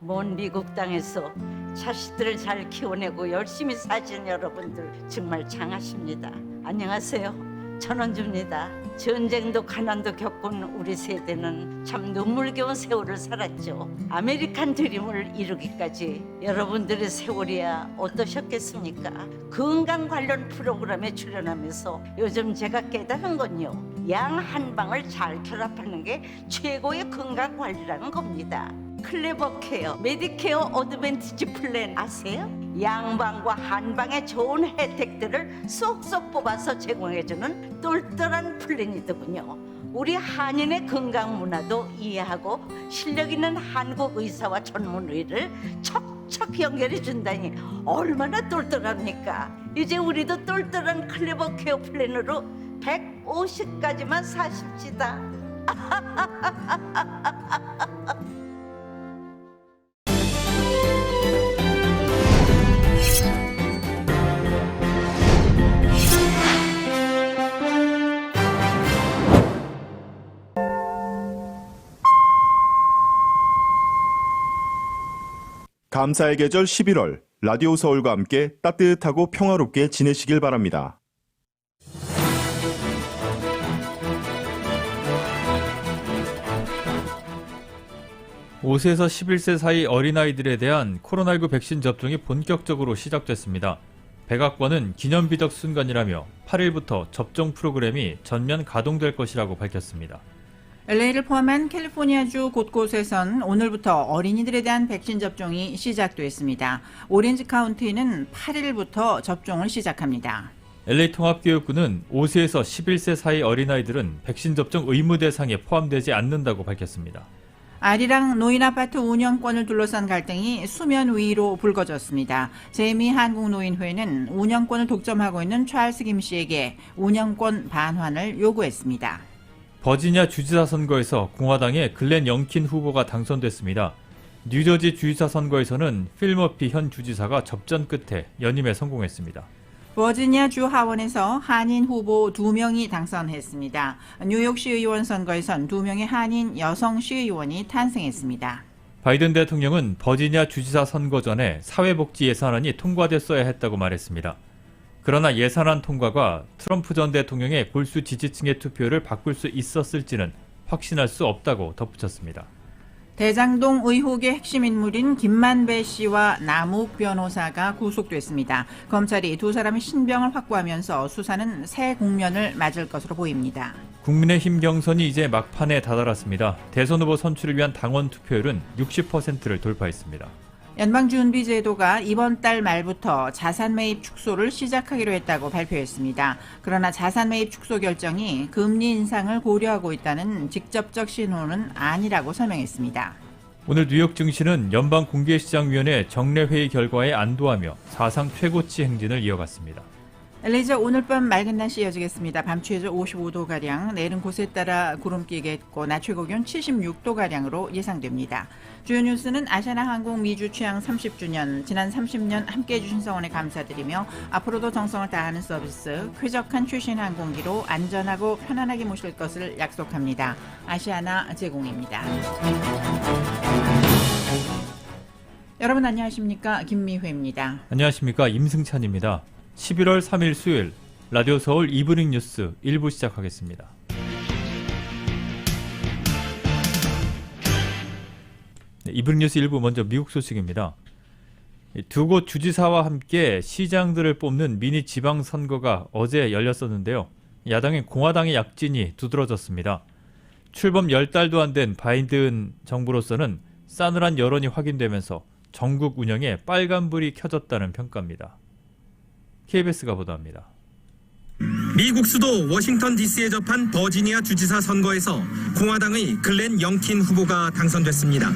먼 미국 땅에서 자식들을 잘 키워내고 열심히 사신 여러분들 정말 장하십니다. 안녕하세요. 전원주입니다. 전쟁도 가난도 겪은 우리 세대는 참 눈물겨운 세월을 살았죠. 아메리칸 드림을 이루기까지 여러분들의 세월이야 어떠셨겠습니까? 건강 관련 프로그램에 출연하면서 요즘 제가 깨달은 건요, 양 한 방을 잘 결합하는 게 최고의 건강 관리라는 겁니다. 클레버 케어, 메디케어 어드밴티지 플랜 아세요? 양방과 한방의 좋은 혜택들을 쏙쏙 뽑아서 제공해주는 똘똘한 플랜이더군요. 우리 한인의 건강 문화도 이해하고 실력 있는 한국 의사와 전문의를 척척 연결해 준다니 얼마나 똘똘합니까? 이제 우리도 똘똘한 클레버 케어 플랜으로 150까지만 사십시다. 감사의 계절 11월, 라디오 서울과 함께 따뜻하고 평화롭게 지내시길 바랍니다. (5세에서 11세) 사이 어린아이들에 대한 코로나19 백신 접종이 본격적으로 시작됐습니다. 백악관은 기념비적 순간이라며 8일부터 접종 프로그램이 전면 가동될 것이라고 밝혔습니다. LA를 포함한 캘리포니아주 곳곳에선 오늘부터 어린이들에 대한 백신 접종이 시작됐습니다. 오렌지 카운티는 8일부터 접종을 시작합니다. LA 통합교육부는 5세에서 11세 사이 어린아이들은 백신 접종 의무 대상에 포함되지 않는다고 밝혔습니다. 아리랑 노인 아파트 운영권을 둘러싼 갈등이 수면 위로 불거졌습니다. 재미 한국노인회는 운영권을 독점하고 있는 찰스 김 씨에게 운영권 반환을 요구했습니다. 버지니아 주지사 선거에서 공화당의 글렌 영킨 후보가 당선됐습니다. 뉴저지 주지사 선거에서는 필 머피 현 주지사가 접전 끝에 연임에 성공했습니다. 버지니아 주 하원에서 한인 후보 2명이 당선했습니다. 뉴욕시 의원 선거에선 2명의 한인 여성 시의원이 탄생했습니다. 바이든 대통령은 버지니아 주지사 선거 전에 사회복지 예산안이 통과됐어야 했다고 말했습니다. 그러나 예산안 통과가 트럼프 전 대통령의 골수 지지층의 투표를 바꿀 수 있었을지는 확신할 수 없다고 덧붙였습니다. 대장동 의혹의 핵심 인물인 김만배 씨와 남욱 변호사가 구속됐습니다. 검찰이 두 사람의 신병을 확보하면서 수사는 새 국면을 맞을 것으로 보입니다. 국민의힘 경선이 이제 막판에 다다랐습니다. 대선 후보 선출을 위한 당원 투표율은 60%를 돌파했습니다. 연방준비제도가 이번 달 말부터 자산 매입 축소를 시작하기로 했다고 발표했습니다. 그러나 자산 매입 축소 결정이 금리 인상을 고려하고 있다는 직접적 신호는 아니라고 설명했습니다. 오늘 뉴욕 증시는 연방공개시장위원회 정례회의 결과에 안도하며 사상 최고치 행진을 이어갔습니다. LA 오늘 밤 맑은 날씨 이어지겠습니다. 밤 최저 55도가량, 내일은 곳에 따라 구름 끼겠고 낮 최고 기온 76도가량으로 예상됩니다. 주요 뉴스는 아시아나항공 미주 취항 30주년, 지난 30년 함께해 주신 성원에 감사드리며 앞으로도 정성을 다하는 서비스, 쾌적한 최신 항공기로 안전하고 편안하게 모실 것을 약속합니다. 아시아나 제공입니다. 여러분 안녕하십니까? 김미회입니다. 안녕하십니까? 임승찬입니다. 11월 3일 수요일 라디오 서울 이브닝 뉴스 1부 시작하겠습니다. 네, 이브닝 뉴스 1부 먼저 미국 소식입니다. 두 곳 주지사와 함께 시장들을 뽑는 미니 지방선거가 어제 열렸었는데요. 야당인 공화당의 약진이 두드러졌습니다. 출범 10달도 안 된 바이든 정부로서는 싸늘한 여론이 확인되면서 전국 운영에 빨간불이 켜졌다는 평가입니다. KBS가 보도합니다. 미국 수도 워싱턴 DC에 접한 버지니아 주지사 선거에서 공화당의 글렌 영킨 후보가 당선됐습니다.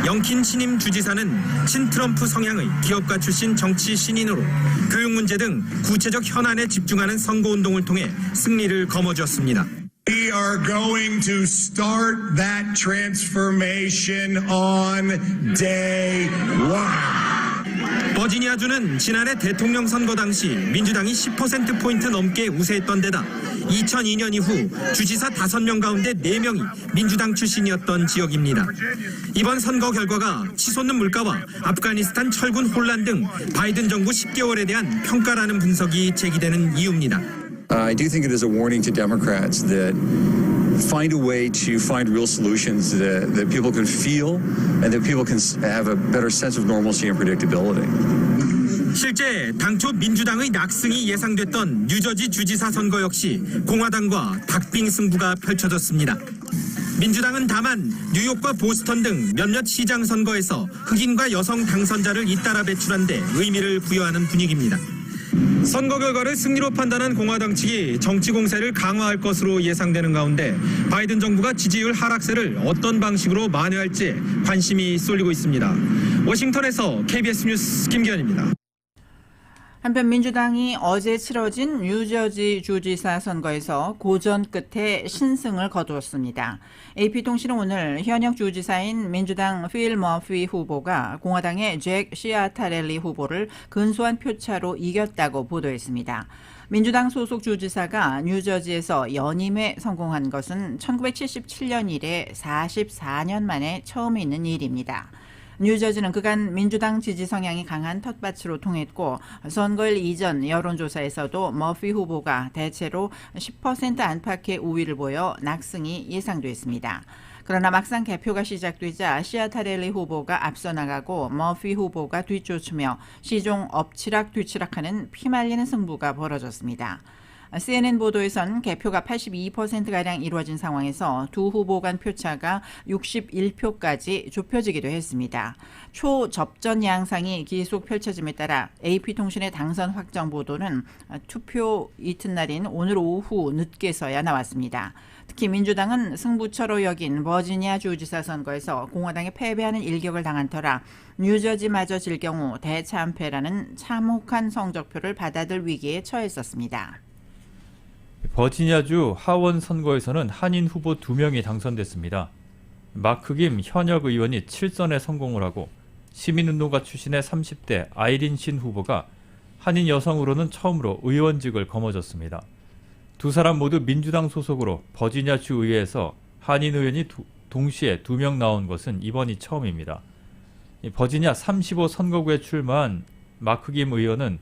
영킨 신임 주지사는 친트럼프 성향의 기업가 출신 정치 신인으로 교육 문제 등 구체적 현안에 집중하는 선거운동을 통해 승리를 거머쥐었습니다. We are going to start that transformation on day one. 버지니아주는 지난해 대통령 선거 당시 민주당이 10%포인트 넘게 우세했던 데다 2002년 이후 주지사 5명 가운데 4명이 민주당 출신이었던 지역입니다. 이번 선거 결과가 치솟는 물가와 아프가니스탄 철군 혼란 등 바이든 정부 10개월에 대한 평가라는 분석이 제기되는 이유입니다. I do think it is a warning to Democrats that find a way to find real solutions that people can feel and that people can have a better sense of normalcy and predictability. 실제 당초 민주당의 낙승이 예상됐던 뉴저지 주지사 선거 역시 공화당과 박빙 승부가 펼쳐졌습니다. 민주당은 다만 뉴욕과 보스턴 등 몇몇 시장 선거에서 흑인과 여성 당선자를 잇따라 배출한 데 의미를 부여하는 분위기입니다. 선거 결과를 승리로 판단한 공화당 측이 정치 공세를 강화할 것으로 예상되는 가운데 바이든 정부가 지지율 하락세를 어떤 방식으로 만회할지 관심이 쏠리고 있습니다. 워싱턴에서 KBS 뉴스 김기현입니다. 한편 민주당이 어제 치러진 뉴저지 주지사 선거에서 고전 끝에 신승을 거두었습니다. AP통신은 오늘 현역 주지사인 민주당 필 머피 후보가 공화당의 잭 시아타렐리 후보를 근소한 표차로 이겼다고 보도했습니다. 민주당 소속 주지사가 뉴저지에서 연임에 성공한 것은 1977년 이래 44년 만에 처음 있는 일입니다. 뉴저지는 그간 민주당 지지 성향이 강한 텃밭으로 통했고 선거일 이전 여론조사에서도 머피 후보가 대체로 10% 안팎의 우위를 보여 낙승이 예상됐습니다. 그러나 막상 개표가 시작되자 시아타렐리 후보가 앞서 나가고 머피 후보가 뒤쫓으며 시종 엎치락 뒤치락하는 피말리는 승부가 벌어졌습니다. CNN 보도에선 개표가 82%가량 이루어진 상황에서 두 후보 간 표차가 61표까지 좁혀지기도 했습니다. 초접전 양상이 계속 펼쳐짐에 따라 AP통신의 당선 확정 보도는 투표 이튿날인 오늘 오후 늦게서야 나왔습니다. 특히 민주당은 승부처로 여긴 버지니아 주지사 선거에서 공화당에 패배하는 일격을 당한 터라 뉴저지마저 질 경우 대참패라는 참혹한 성적표를 받아들 위기에 처했었습니다. 버지니아주 하원 선거에서는 한인 후보 2명이 당선됐습니다. 마크 김 현역 의원이 7선에 성공을 하고 시민운동가 출신의 30대 아이린 신 후보가 한인 여성으로는 처음으로 의원직을 거머쥐었습니다. 두 사람 모두 민주당 소속으로 버지니아주 의회에서 한인 의원이 동시에 2명 나온 것은 이번이 처음입니다. 버지니아 35 선거구에 출마한 마크 김 의원은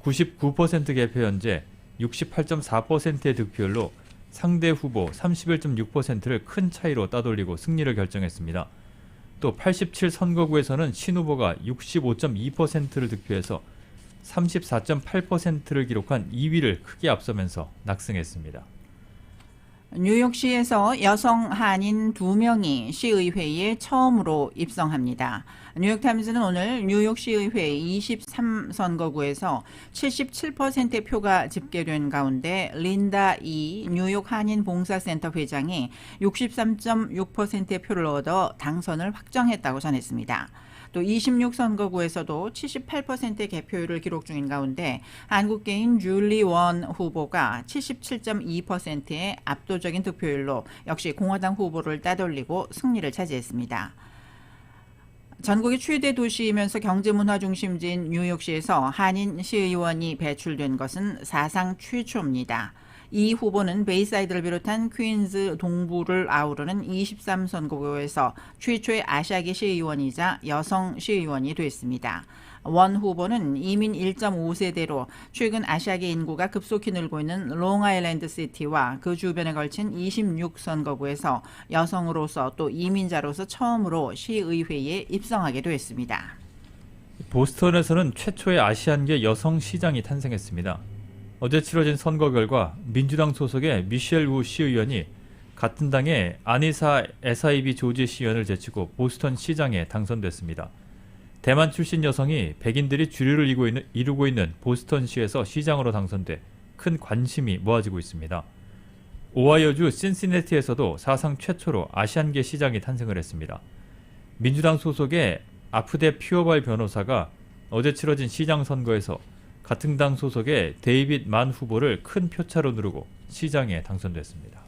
99% 개표 현재 68.4%의 득표율로 상대 후보 31.6%를 큰 차이로 따돌리고 승리를 결정했습니다. 또 87 선거구에서는 신 후보가 65.2%를 득표해서 34.8%를 기록한 2위를 크게 앞서면서 낙승했습니다. 뉴욕시에서 여성 한인 2명이 시의회에 처음으로 입성합니다. 뉴욕타임즈는 오늘 뉴욕시의회 23선거구에서 77%의 표가 집계된 가운데 린다 이 뉴욕 한인 봉사센터 회장이 63.6%의 표를 얻어 당선을 확정했다고 전했습니다. 또 26선거구에서도 78%의 개표율을 기록 중인 가운데 한국계인 줄리 원 후보가 77.2%의 압도적인 득표율로 역시 공화당 후보를 따돌리고 승리를 차지했습니다. 전국의 최대 도시이면서 경제문화 중심지인 뉴욕시에서 한인 시의원이 배출된 것은 사상 최초입니다. 이 후보는 베이사이드를 비롯한 퀸즈 동부를 아우르는 23선거구에서 최초의 아시아계 시의원이자 여성 시의원이 됐습니다. 원 후보는 이민 1.5세대로 최근 아시아계 인구가 급속히 늘고 있는 롱아일랜드 시티와 그 주변에 걸친 26선거구에서 여성으로서 또 이민자로서 처음으로 시의회에 입성하게 됐습니다. 보스턴에서는 최초의 아시안계 여성 시장이 탄생했습니다. 어제 치러진 선거 결과 민주당 소속의 미셸 우 시의원이 같은 당의 아니사 에사이비 조지 시의원을 제치고 보스턴 시장에 당선됐습니다. 대만 출신 여성이 백인들이 주류를 이루고 있는 보스턴시에서 시장으로 당선돼 큰 관심이 모아지고 있습니다. 오하이오주 신시내티에서도 사상 최초로 아시안계 시장이 탄생을 했습니다. 민주당 소속의 아프데 퓨어발 변호사가 어제 치러진 시장 선거에서 같은 당 소속의 데이빗 만 후보를 큰 표차로 누르고 시장에 당선됐습니다.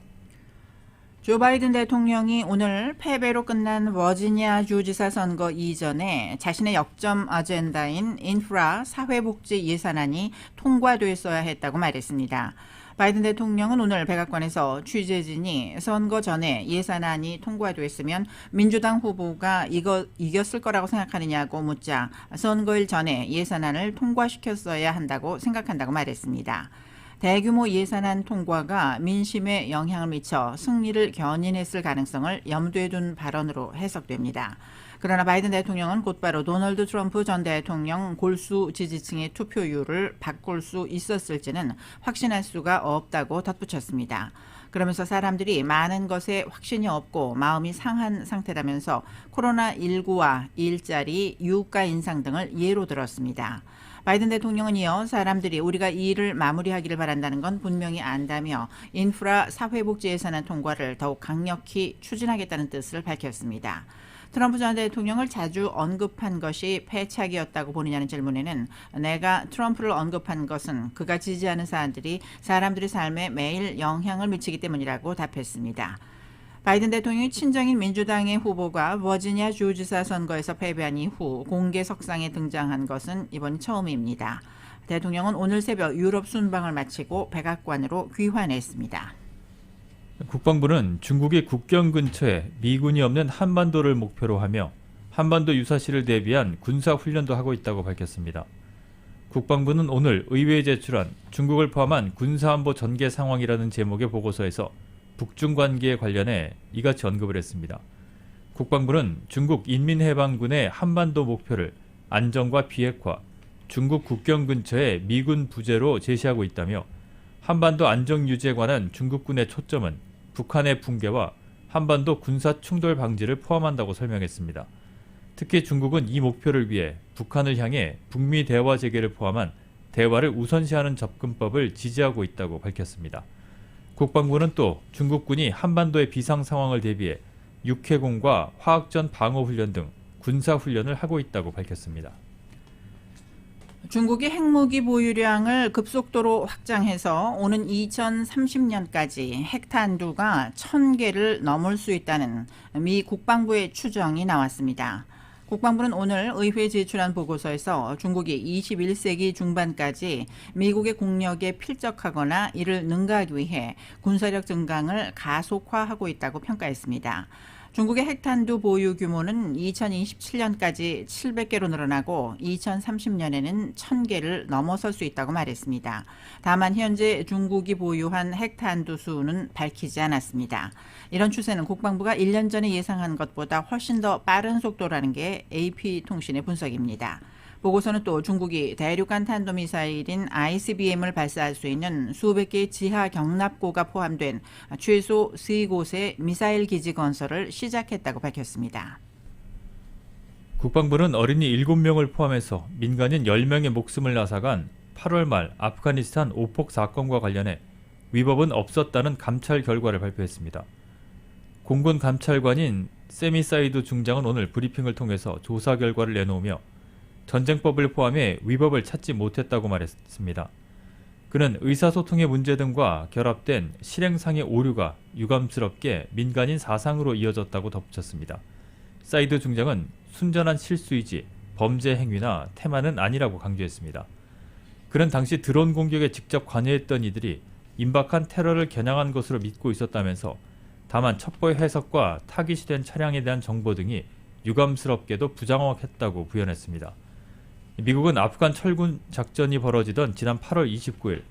조 바이든 대통령이 오늘 패배로 끝난 버지니아 주지사 선거 이전에 자신의 역점 아젠다인 인프라 사회복지 예산안이 통과됐어야 했다고 말했습니다. 바이든 대통령은 오늘 백악관에서 취재진이 선거 전에 예산안이 통과됐으면 민주당 후보가 이겼을 거라고 생각하느냐고 묻자 선거일 전에 예산안을 통과시켰어야 한다고 생각한다고 말했습니다. 대규모 예산안 통과가 민심에 영향을 미쳐 승리를 견인했을 가능성을 염두에 둔 발언으로 해석됩니다. 그러나 바이든 대통령은 곧바로 도널드 트럼프 전 대통령 골수 지지층의 투표율을 바꿀 수 있었을지는 확신할 수가 없다고 덧붙였습니다. 그러면서 사람들이 많은 것에 확신이 없고 마음이 상한 상태라면서 코로나19와 일자리, 유가 인상 등을 예로 들었습니다. 바이든 대통령은 이어 사람들이 우리가 이 일을 마무리하기를 바란다는 건 분명히 안다며 인프라 사회복지 예산안 통과를 더욱 강력히 추진하겠다는 뜻을 밝혔습니다. 트럼프 전 대통령을 자주 언급한 것이 패착이었다고 보느냐는 질문에는 내가 트럼프를 언급한 것은 그가 지지하는 사람들의 삶에 매일 영향을 미치기 때문이라고 답했습니다. 바이든 대통령이 친정인 민주당의 후보가 버지니아 주지사 선거에서 패배한 이후 공개 석상에 등장한 것은 이번이 처음입니다. 대통령은 오늘 새벽 유럽 순방을 마치고 백악관으로 귀환했습니다. 국방부는 중국의 국경 근처에 미군이 없는 한반도를 목표로 하며 한반도 유사시를 대비한 군사훈련도 하고 있다고 밝혔습니다. 국방부는 오늘 의회에 제출한 중국을 포함한 군사안보 전개 상황이라는 제목의 보고서에서 북중 관계에 관련해 이같이 언급을 했습니다. 국방부는 중국 인민해방군의 한반도 목표를 안정과 비핵화, 중국 국경 근처에 미군 부재로 제시하고 있다며 한반도 안정 유지에 관한 중국군의 초점은 북한의 붕괴와 한반도 군사 충돌 방지를 포함한다고 설명했습니다. 특히 중국은 이 목표를 위해 북한을 향해 북미 대화 재개를 포함한 대화를 우선시하는 접근법을 지지하고 있다고 밝혔습니다. 국방부는 또 중국군이 한반도의 비상 상황을 대비해 육해공과 화학전 방어훈련 등 군사훈련을 하고 있다고 밝혔습니다. 중국이 핵무기 보유량을 급속도로 확장해서 오는 2030년까지 핵탄두가 1000개를 넘을 수 있다는 미 국방부의 추정이 나왔습니다. 국방부는 오늘 의회에 제출한 보고서에서 중국이 21세기 중반까지 미국의 공력에 필적하거나 이를 능가하기 위해 군사력 증강을 가속화하고 있다고 평가했습니다. 중국의 핵탄두 보유 규모는 2027년까지 700개로 늘어나고 2030년에는 1000개를 넘어설 수 있다고 말했습니다. 다만 현재 중국이 보유한 핵탄두 수는 밝히지 않았습니다. 이런 추세는 국방부가 1년 전에 예상한 것보다 훨씬 더 빠른 속도라는 게 AP통신의 분석입니다. 보고서는 또 중국이 대륙간 탄도미사일인 ICBM을 발사할 수 있는 수백 개의 지하 경납고가 포함된 최소 3곳의 미사일 기지 건설을 시작했다고 밝혔습니다. 국방부는 어린이 7명을 포함해서 민간인 10명의 목숨을 앗아간 8월 말 아프가니스탄 오폭 사건과 관련해 위법은 없었다는 감찰 결과를 발표했습니다. 공군 감찰관인 세미 사이드 중장은 오늘 브리핑을 통해서 조사 결과를 내놓으며 전쟁법을 포함해 위법을 찾지 못했다고 말했습니다. 그는 의사소통의 문제 등과 결합된 실행상의 오류가 유감스럽게 민간인 사상으로 이어졌다고 덧붙였습니다. 사이드 중장은 순전한 실수이지 범죄 행위나 테마는 아니라고 강조했습니다. 그는 당시 드론 공격에 직접 관여했던 이들이 임박한 테러를 겨냥한 것으로 믿고 있었다면서 다만 첩보의 해석과 타깃이 된 차량에 대한 정보 등이 유감스럽게도 부정확했다고 부연했습니다. 미국은 아프간 철군 작전이 벌어지던 지난 8월 29일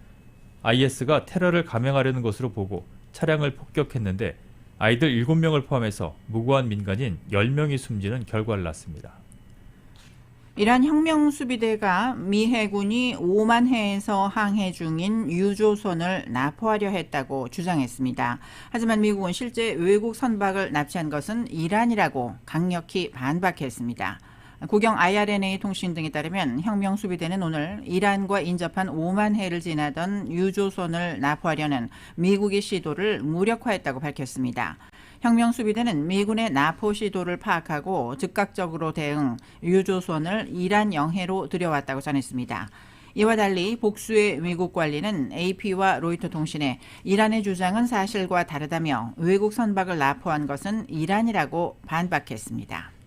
IS가 테러를 감행하려는 것으로 보고 차량을 폭격했는데 아이들 7명을 포함해서 무고한 민간인 10명이 숨지는 결과를 낳았습니다. 이란 혁명수비대가 미 해군이 오만해에서 항해 중인 유조선을 납포하려 했다고 주장했습니다. 하지만 미국은 실제 외국 선박을 납치한 것은 이란이라고 강력히 반박했습니다. 국영 IRNA 통신 등에 따르면 혁명수비대는 오늘 이란과 인접한 오만해를 지나던 유조선을 납포하려는 미국의 시도를 무력화했다고 밝혔습니다. 혁명수비대는 미군의 납포 시도를 파악하고 즉각적으로 대응, 유조선을 이란 영해로 들여왔다고 전했습니다. 이와 달리 복수의 외국 관리는 AP와 로이터 통신에 이란의 주장은 사실과 다르다며 외국 선박을 납포한 것은 이란이라고 반박했습니다.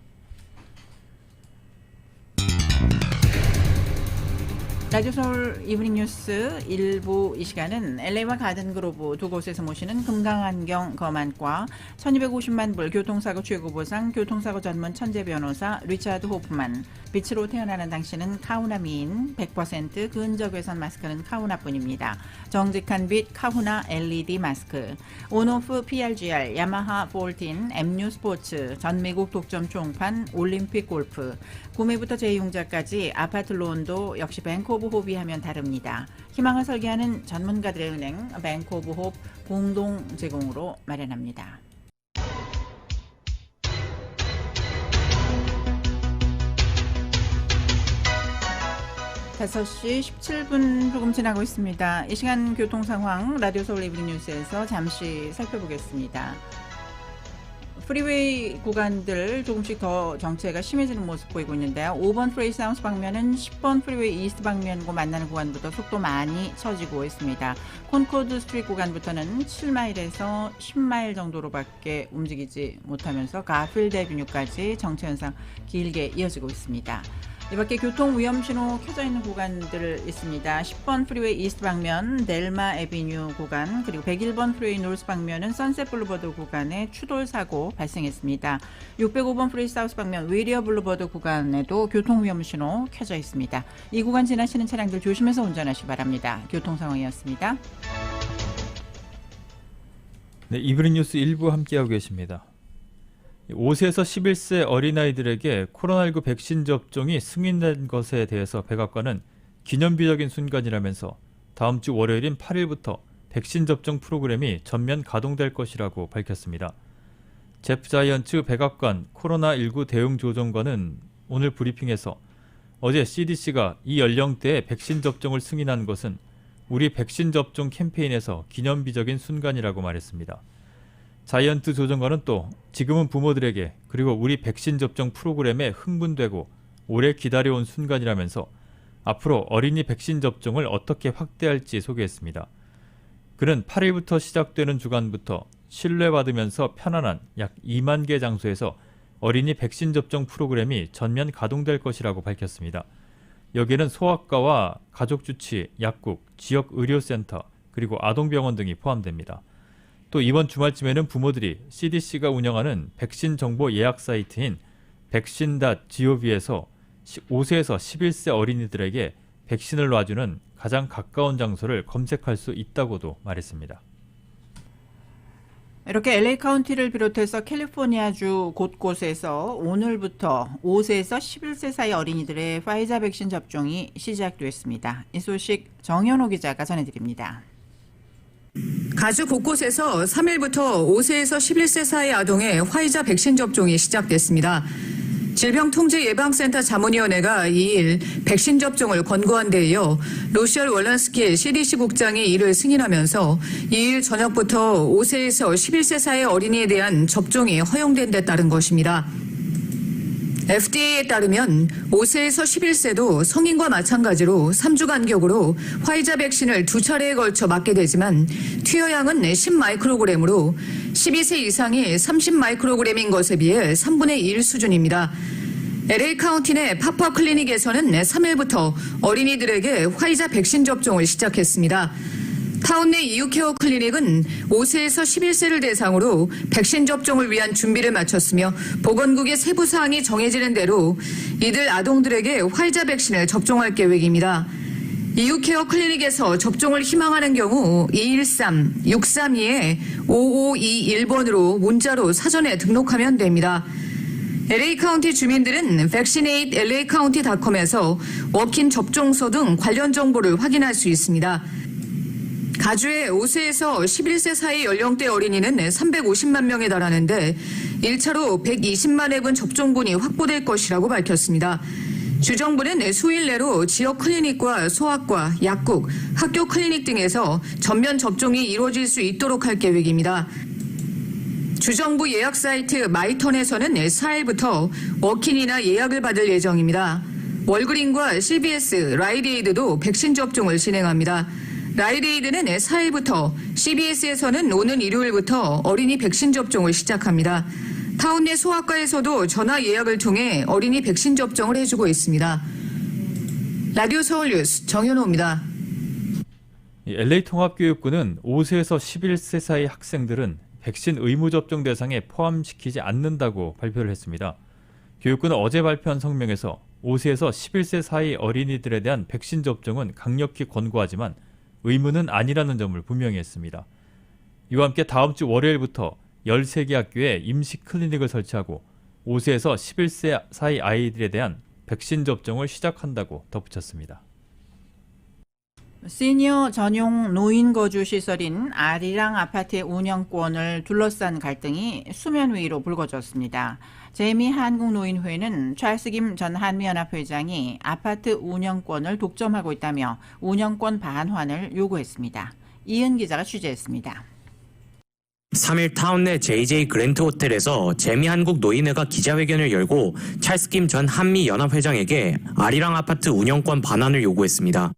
라디오 서울 이브닝 뉴스 1부 이 시간은 LA와 가든그로브 두 곳에서 모시는 금강안경 검안과 1250만 불 교통사고 최고보상 교통사고 전문 천재 변호사 리차드 호프만, 빛으로 태어나는 당신은 카우나 미인, 100% 근적외선 마스크는 카우나뿐입니다. 정직한 빛 카우나 LED 마스크, 온오프 PRGR, 야마하 14, MU 스포츠, 전미국 독점 총판, 올림픽 골프, 구매부터 재이용자까지 아파트 론도 역시 뱅크 오브 홉이 하면 다릅니다. 희망을 설계하는 전문가들의 은행 뱅크 오브 홉 공동 제공으로 마련합니다. 5시 17분 조금 지나고 있습니다. 이 시간 교통 상황 라디오 서울 이브닝 뉴스에서 잠시 살펴보겠습니다. 프리웨이 구간들 조금씩 더 정체가 심해지는 모습 보이고 있는데요. 5번 프리웨이 사우스 방면은 10번 프리웨이 이스트 방면과 만나는 구간부터 속도 많이 처지고 있습니다. 콘코드 스트리트 구간부터는 7마일에서 10마일 정도로밖에 움직이지 못하면서 가필드 애비뉴까지 정체 현상 길게 이어지고 있습니다. 이 밖에 교통 위험 신호 켜져 있는 구간들 있습니다. 10번 프리웨이 이스트 방면 델마 애비뉴 구간, 그리고 101번 프리웨이 노스 방면은 선셋 블루버드 구간에 추돌 사고 발생했습니다. 605번 프리웨이 사우스 방면 위리어 블루버드 구간에도 교통 위험 신호 켜져 있습니다. 이 구간 지나시는 차량들 조심해서 운전하시기 바랍니다. 교통 상황이었습니다. 네, 이브닝 뉴스 1부 함께하고 계십니다. 5세에서 11세 어린아이들에게 코로나19 백신 접종이 승인된 것에 대해서 백악관은 기념비적인 순간이라면서 다음 주 월요일인 8일부터 백신 접종 프로그램이 전면 가동될 것이라고 밝혔습니다. 제프 자이언츠 백악관 코로나19 대응조정관은 오늘 브리핑에서 어제 CDC가 이 연령대에 백신 접종을 승인한 것은 우리 백신 접종 캠페인에서 기념비적인 순간이라고 말했습니다. 자이언트 조정관은 또 지금은 부모들에게 그리고 우리 백신 접종 프로그램에 흥분되고 오래 기다려온 순간이라면서 앞으로 어린이 백신 접종을 어떻게 확대할지 소개했습니다. 그는 8일부터 시작되는 주간부터 신뢰받으면서 편안한 약 2만 개 장소에서 어린이 백신 접종 프로그램이 전면 가동될 것이라고 밝혔습니다. 여기에는 소아과와 가족주치, 약국, 지역 의료센터, 그리고 아동병원 등이 포함됩니다. 또 이번 주말쯤에는 부모들이 CDC가 운영하는 백신 정보 예약 사이트인 vaccine.gov에서 5세에서 11세 어린이들에게 백신을 놔주는 가장 가까운 장소를 검색할 수 있다고도 말했습니다. 이렇게 LA 카운티를 비롯해서 캘리포니아주 곳곳에서 오늘부터 5세에서 11세 사이 어린이들의 파이자 백신 접종이 시작됐습니다. 이 소식 정현호 기자가 전해드립니다. 가주 곳곳에서 3일부터 5세에서 11세 사이 아동의 화이자 백신 접종이 시작됐습니다. 질병통제예방센터 자문위원회가 2일 백신 접종을 권고한 데 이어 로시얼 월런스키 CDC 국장이 이를 승인하면서 2일 저녁부터 5세에서 11세 사이 어린이에 대한 접종이 허용된 데 따른 것입니다. FDA에 따르면 5세에서 11세도 성인과 마찬가지로 3주 간격으로 화이자 백신을 2차례에 걸쳐 맞게 되지만 투여량은 10마이크로그램으로 12세 이상이 30마이크로그램인 것에 비해 3분의 1 수준입니다. LA 카운티 내 팝업 클리닉에서는 3일부터 어린이들에게 화이자 백신 접종을 시작했습니다. 타운 내 이유케어 클리닉은 5세에서 11세를 대상으로 백신 접종을 위한 준비를 마쳤으며 보건국의 세부 사항이 정해지는 대로 이들 아동들에게 화이자 백신을 접종할 계획입니다. 이유케어 클리닉에서 접종을 희망하는 경우 213-632-5521번으로 문자로 사전에 등록하면 됩니다. LA 카운티 주민들은 vaccinateLAcounty.com에서 워킹 접종소 등 관련 정보를 확인할 수 있습니다. 가주의 5세에서 11세 사이 연령대 어린이는 350만 명에 달하는데 1차로 120만 회분 접종분이 확보될 것이라고 밝혔습니다. 주정부는 수일 내로 지역 클리닉과 소아과, 약국, 학교 클리닉 등에서 전면 접종이 이루어질 수 있도록 할 계획입니다. 주정부 예약 사이트 마이턴에서는 4일부터 워킹이나 예약을 받을 예정입니다. 월그린과 CBS, 라이트에이드도 백신 접종을 진행합니다. 라이트에이드는 4일부터, CBS에서는 오는 일요일부터 어린이 백신 접종을 시작합니다. 타운 내 소아과에서도 전화 예약을 통해 어린이 백신 접종을 해주고 있습니다. 라디오 서울 뉴스 정현호입니다. LA 통합교육부는 5세에서 11세 사이 학생들은 백신 의무 접종 대상에 포함시키지 않는다고 발표를 했습니다. 교육부는 어제 발표한 성명에서 5세에서 11세 사이 어린이들에 대한 백신 접종은 강력히 권고하지만 의무는 아니라는 점을 분명히 했습니다. 이와 함께 다음 주 월요일부터 13개 학교에 임시 클리닉을 설치하고 5세에서 11세 사이 아이들에 대한 백신 접종을 시작한다고 덧붙였습니다. 시니어 전용 노인 거주 시설인 아리랑 아파트의 운영권을 둘러싼 갈등이 수면 위로 불거졌습니다. 재미한국노인회는 찰스 김 전 한미연합회장이 아파트 운영권을 독점하고 있다며 운영권 반환을 요구했습니다. 이은 기자가 취재했습니다. 3일 타운 내 JJ 그랜트 호텔에서 재미한국노인회가 기자회견을 열고 찰스 김 전 한미연합회장에게 아리랑 아파트 운영권 반환을 요구했습니다.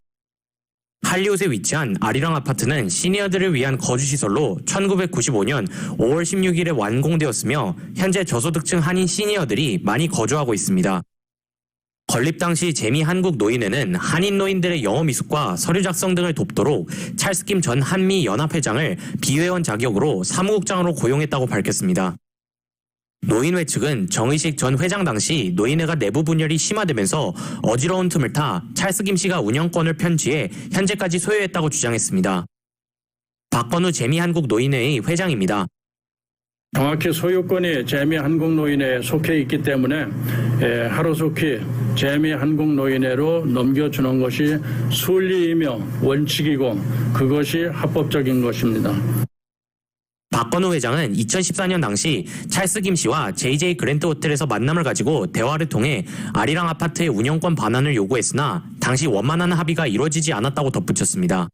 할리우드에 위치한 아리랑 아파트는 시니어들을 위한 거주시설로 1995년 5월 16일에 완공되었으며 현재 저소득층 한인 시니어들이 많이 거주하고 있습니다. 건립 당시 재미한국노인회는 한인 노인들의 영어 미숙과 서류 작성 등을 돕도록 찰스 김 전 한미연합회장을 비회원 자격으로 사무국장으로 고용했다고 밝혔습니다. 노인회 측은 정의식 전 회장 당시 노인회가 내부 분열이 심화되면서 어지러운 틈을 타 찰스 김 씨가 운영권을 편취해 현재까지 소유했다고 주장했습니다. 박건우 재미한국노인회의 회장입니다. 정확히 소유권이 재미한국노인회에 속해 있기 때문에 하루속히 재미한국노인회로 넘겨주는 것이 순리이며 원칙이고 그것이 합법적인 것입니다. 박건우 회장은 2014년 당시 찰스 김 씨와 JJ 그랜트 호텔에서 만남을 가지고 대화를 통해 아리랑 아파트의 운영권 반환을 요구했으나 당시 원만한 합의가 이루어지지 않았다고 덧붙였습니다.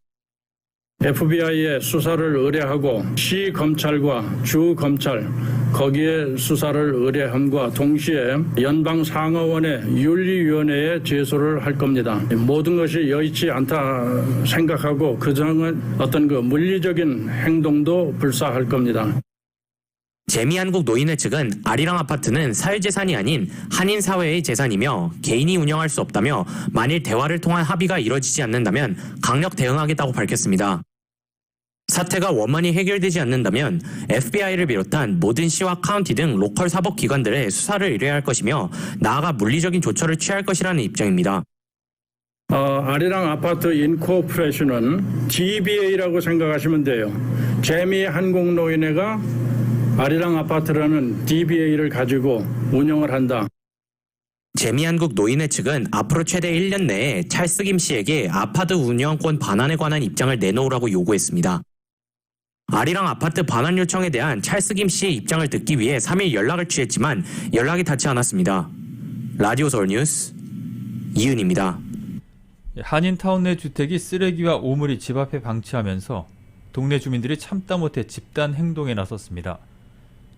FBI에 수사를 의뢰하고 시 검찰과 주 검찰 거기에 수사를 의뢰함과 동시에 연방 상하원의 윤리위원회에 제소를 할 겁니다. 모든 것이 여의치 않다 생각하고 그 점은 어떤 물리적인 행동도 불사할 겁니다. 재미한국노인회 측은 아리랑 아파트는 사회재산이 아닌 한인사회의 재산이며 개인이 운영할 수 없다며 만일 대화를 통한 합의가 이뤄지지 않는다면 강력 대응하겠다고 밝혔습니다. 사태가 원만히 해결되지 않는다면 FBI를 비롯한 모든 시와 카운티 등 로컬 사법기관들에 수사를 의뢰할 것이며 나아가 물리적인 조처를 취할 것이라는 입장입니다. 아리랑 아파트 인코퍼레이션은 DBA라고 생각하시면 돼요. 재미한국노인회가 아리랑 아파트라는 DBA를 가지고 운영을 한다. 재미한국노인회 측은 앞으로 최대 1년 내에 찰스 김 씨에게 아파트 운영권 반환에 관한 입장을 내놓으라고 요구했습니다. 아리랑 아파트 반환 요청에 대한 찰스 김 씨의 입장을 듣기 위해 3일 연락을 취했지만 연락이 닿지 않았습니다. 라디오 서울 뉴스 이은입니다. 한인타운 내 주택이 쓰레기와 오물이 집 앞에 방치하면서 동네 주민들이 참다 못해 집단 행동에 나섰습니다.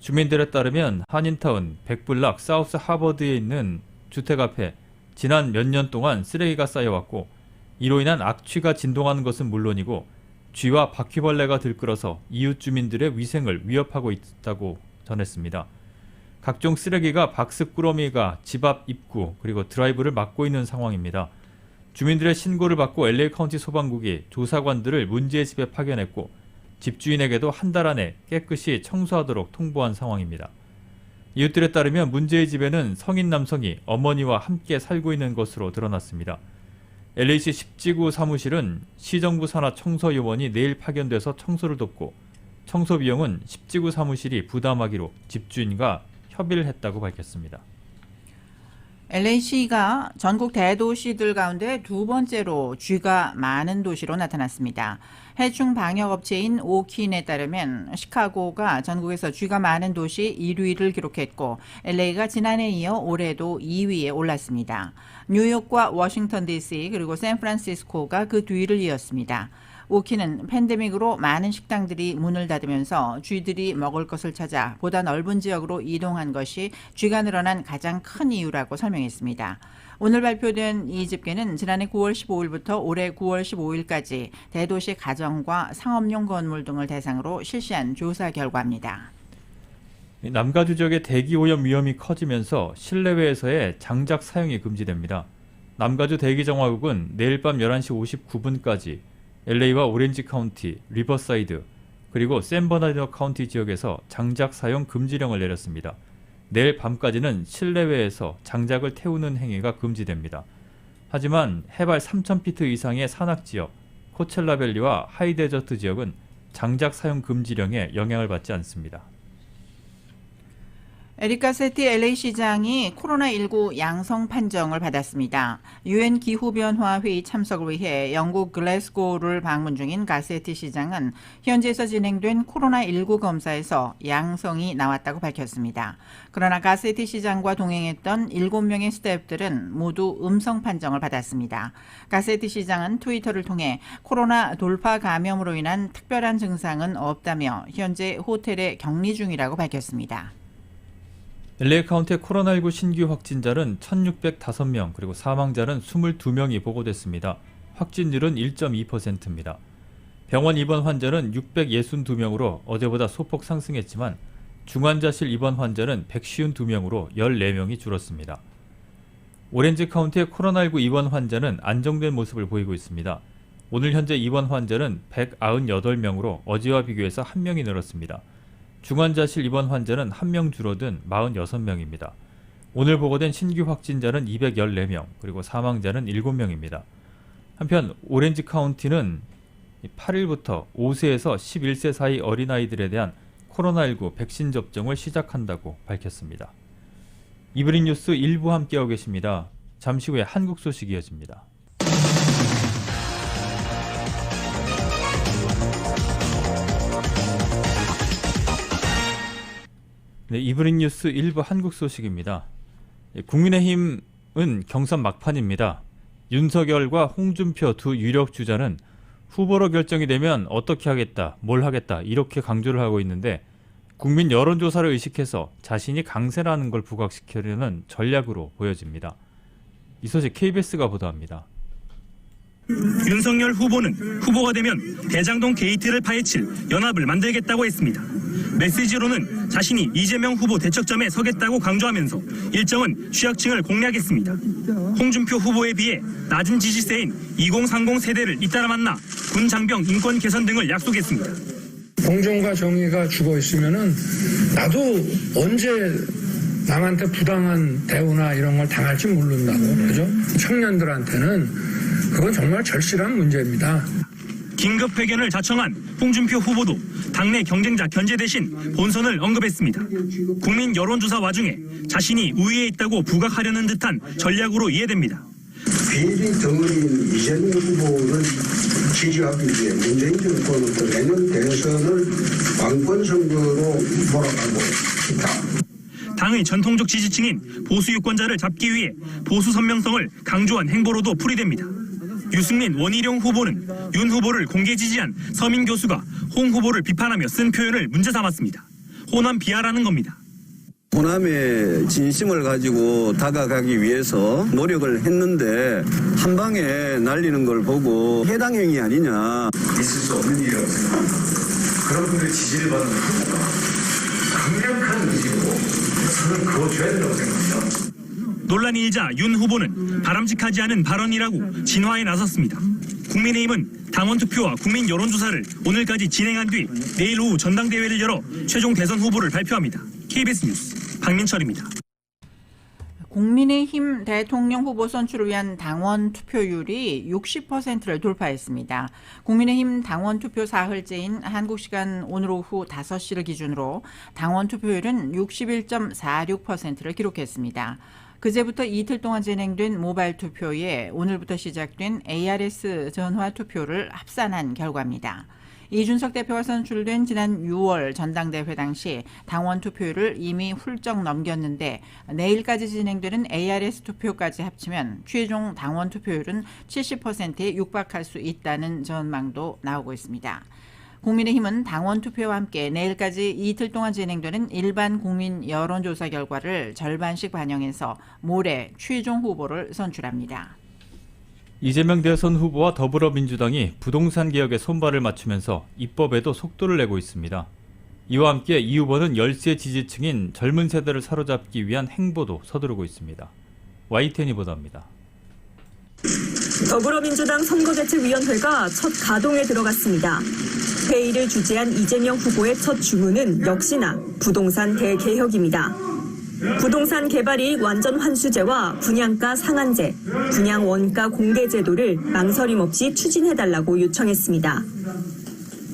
주민들에 따르면 한인타운 백블락 사우스 하버드에 있는 주택 앞에 지난 몇 년 동안 쓰레기가 쌓여왔고 이로 인한 악취가 진동하는 것은 물론이고 쥐와 바퀴벌레가 들끓어서 이웃 주민들의 위생을 위협하고 있다고 전했습니다. 각종 쓰레기가 박스꾸러미가 집 앞 입구 그리고 드라이브를 막고 있는 상황입니다. 주민들의 신고를 받고 LA 카운티 소방국이 조사관들을 문제의 집에 파견했고 집주인에게도 한 달 안에 깨끗이 청소하도록 통보한 상황입니다. 이웃들에 따르면 문제의 집에는 성인 남성이 어머니와 함께 살고 있는 것으로 드러났습니다. LA시 10지구 사무실은 시정부 산하 청소요원이 내일 파견돼서 청소를 돕고 청소 비용은 10지구 사무실이 부담하기로 집주인과 협의를 했다고 밝혔습니다. LA시가 전국 대도시들 가운데 두 번째로 쥐가 많은 도시로 나타났습니다. 해충 방역업체인 오킨에 따르면 시카고가 전국에서 쥐가 많은 도시 1위를 기록했고 LA가 지난해에 이어 올해도 2위에 올랐습니다. 뉴욕과 워싱턴 DC 그리고 샌프란시스코가 그 뒤를 이었습니다. 오킨은 팬데믹으로 많은 식당들이 문을 닫으면서 쥐들이 먹을 것을 찾아 보다 넓은 지역으로 이동한 것이 쥐가 늘어난 가장 큰 이유라고 설명했습니다. 오늘 발표된 이 집계는 지난해 9월 15일부터 올해 9월 15일까지 대도시 가정과 상업용 건물 등을 대상으로 실시한 조사 결과입니다. 남가주 지역의 대기오염 위험이 커지면서 실내외에서의 장작 사용이 금지됩니다. 남가주 대기정화국은 내일 밤 11시 59분까지 LA와 오렌지 카운티, 리버사이드, 그리고 샌버나디노 카운티 지역에서 장작 사용 금지령을 내렸습니다. 내일 밤까지는 실내외에서 장작을 태우는 행위가 금지됩니다. 하지만 해발 3,000피트 이상의 산악지역, 코첼라밸리와 하이데저트 지역은 장작 사용 금지령에 영향을 받지 않습니다. 에릭 가세티 LA 시장이 코로나19 양성 판정을 받았습니다. 유엔 기후변화 회의 참석을 위해 영국 글래스고를 방문 중인 가세티 시장은 현지에서 진행된 코로나19 검사에서 양성이 나왔다고 밝혔습니다. 그러나 가세티 시장과 동행했던 7명의 스태프들은 모두 음성 판정을 받았습니다. 가세티 시장은 트위터를 통해 코로나 돌파 감염으로 인한 특별한 증상은 없다며 현재 호텔에 격리 중이라고 밝혔습니다. LA 카운티의 코로나19 신규 확진자는 1,605명, 그리고 사망자는 22명이 보고됐습니다. 확진율은 1.2%입니다. 병원 입원 환자는 662명으로 어제보다 소폭 상승했지만 중환자실 입원 환자는 152명으로 14명이 줄었습니다. 오렌지 카운티의 코로나19 입원 환자는 안정된 모습을 보이고 있습니다. 오늘 현재 입원 환자는 198명으로 어제와 비교해서 1명이 늘었습니다. 중환자실 입원 환자는 1명 줄어든 46명입니다. 오늘 보고된 신규 확진자는 214명, 그리고 사망자는 7명입니다. 한편 오렌지 카운티는 8일부터 5세에서 11세 사이 어린아이들에 대한 코로나19 백신 접종을 시작한다고 밝혔습니다. 이브닝 뉴스 1부 함께하고 계십니다. 잠시 후에 한국 소식 이어집니다. 네, 이브닝 뉴스 1부 한국 소식입니다. 국민의힘은 경선 막판입니다. 윤석열과 홍준표 두 유력 주자는 후보로 결정이 되면 어떻게 하겠다, 뭘 하겠다 이렇게 강조를 하고 있는데 국민 여론조사를 의식해서 자신이 강세라는 걸 부각시키려는 전략으로 보여집니다. 이 소식 KBS가 보도합니다. 윤석열 후보는 후보가 되면 대장동 게이트를 파헤칠 연합을 만들겠다고 했습니다. 메시지로는 자신이 이재명 후보 대척점에 서겠다고 강조하면서 일정은 취약층을 공략했습니다. 홍준표 후보에 비해 낮은 지지세인 2030 세대를 잇따라 만나 군 장병 인권 개선 등을 약속했습니다. 공정과 정의가 죽어 있으면은 나도 언제 남한테 부당한 대우나 이런 걸 당할지 모른다고, 그죠? 청년들한테는 그건 정말 절실한 문제입니다. 긴급 회견을 자청한 홍준표 후보도 당내 경쟁자 견제 대신 본선을 언급했습니다. 국민 여론조사 와중에 자신이 우위에 있다고 부각하려는 듯한 전략으로 이해됩니다. 비리 덩어리인 이재명 후보를 지지하기 위해 문재인 정권은 내년 대선을 왕권 선거로 몰아가고 있다. 당의 전통적 지지층인 보수 유권자를 잡기 위해 보수 선명성을 강조한 행보로도 풀이됩니다. 유승민, 원희룡 후보는 윤 후보를 공개 지지한 서민 교수가 홍 후보를 비판하며 쓴 표현을 문제 삼았습니다. 호남 비하라는 겁니다. 호남의 진심을 가지고 다가가기 위해서 노력을 했는데 한 방에 날리는 걸 보고 해당행위 아니냐. 있을 수 없는 일이라고 생각합니다. 그런 분들의 지지를 받는 후보가 강력한 의지로 저는 그어줘야 된다고 생각합니다. 논란이 일자 윤 후보는 바람직하지 않은 발언이라고 진화에 나섰습니다. 국민의힘은 당원 투표와 국민 여론조사를 오늘까지 진행한 뒤 내일 오후 전당대회를 열어 최종 대선 후보를 발표합니다. KBS 뉴스 박민철입니다. 국민의힘 대통령 후보 선출을 위한 당원 투표율이 60%를 돌파했습니다. 국민의힘 당원 투표 사흘째인 한국 시간 오늘 오후 5시를 기준으로 당원 투표율은 61.46%를 기록했습니다. 그제부터 이틀 동안 진행된 모바일 투표에 오늘부터 시작된 ARS 전화 투표를 합산한 결과입니다. 이준석 대표가 선출된 지난 6월 전당대회 당시 당원 투표율을 이미 훌쩍 넘겼는데 내일까지 진행되는 ARS 투표까지 합치면 최종 당원 투표율은 70%에 육박할 수 있다는 전망도 나오고 있습니다. 국민의힘은 당원 투표와 함께 내일까지 이틀 동안 진행되는 일반 국민 여론조사 결과를 절반씩 반영해서 모레 최종 후보를 선출합니다. 이재명 대선 후보와 더불어민주당이 부동산 개혁에 손발을 맞추면서 입법에도 속도를 내고 있습니다. 이와 함께 이 후보는 열세 지지층인 젊은 세대를 사로잡기 위한 행보도 서두르고 있습니다. YTN이 보도합니다. 더불어민주당 선거대책위원회가 첫 가동에 들어갔습니다. 회의를 주재한 이재명 후보의 첫 주문은 역시나 부동산 대개혁입니다. 부동산 개발이익 완전 환수제와 분양가 상한제, 분양 원가 공개 제도를 망설임 없이 추진해달라고 요청했습니다.